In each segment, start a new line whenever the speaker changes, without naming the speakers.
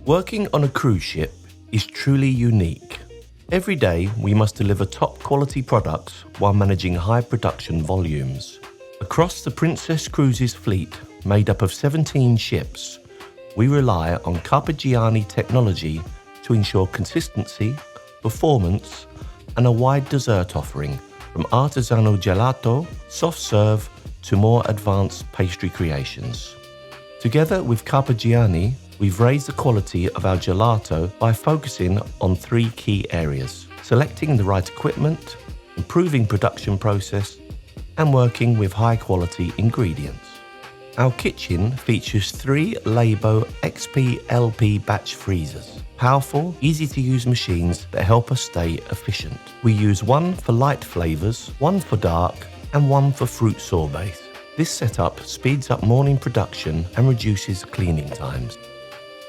Working on a cruise ship is truly unique. Every day we must deliver top quality products while managing high production volumes. Across the Princess Cruises fleet, made up of 17 ships, we rely on Carpigiani technology to ensure consistency, performance, and a wide dessert offering, from artisanal gelato, soft serve, to more advanced pastry creations. Together with Carpigiani, we've raised the quality of our gelato by focusing on 3 key areas: selecting the right equipment, improving production process, and working with high-quality ingredients. Our kitchen features 3 Laybo XP-LP batch freezers, powerful, easy-to-use machines that help us stay efficient. We use one for light flavors, one for dark, and one for fruit sorbets. This setup speeds up morning production and reduces cleaning times.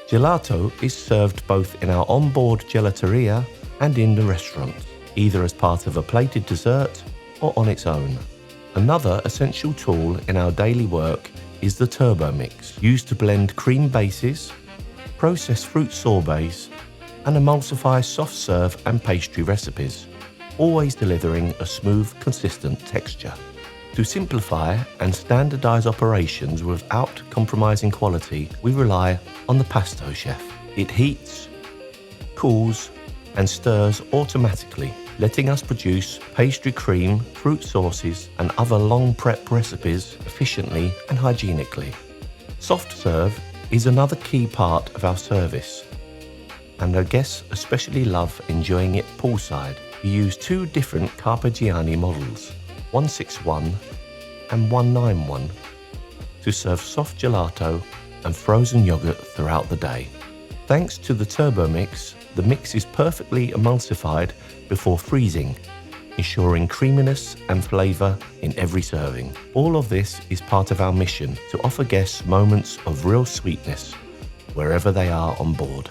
Gelato is served both in our onboard gelateria and in the restaurant, either as part of a plated dessert or on its own. Another essential tool in our daily work is the turbo mix, used to blend cream bases, process fruit sorbets, and emulsify soft serve and pastry recipes, always delivering a smooth, consistent texture. To simplify and standardize operations without compromising quality, we rely on the Pasto Chef. It heats, cools, and stirs automatically, letting us produce pastry cream, fruit sauces, and other long prep recipes efficiently and hygienically. Soft serve is another key part of our service, and our guests especially love enjoying it poolside. We use 2 different Carpigiani models, 161 and 191, to serve soft gelato and frozen yogurt throughout the day. Thanks to the turbo mix, the mix is perfectly emulsified before freezing, ensuring creaminess and flavor in every serving. All of this is part of our mission to offer guests moments of real sweetness wherever they are on board.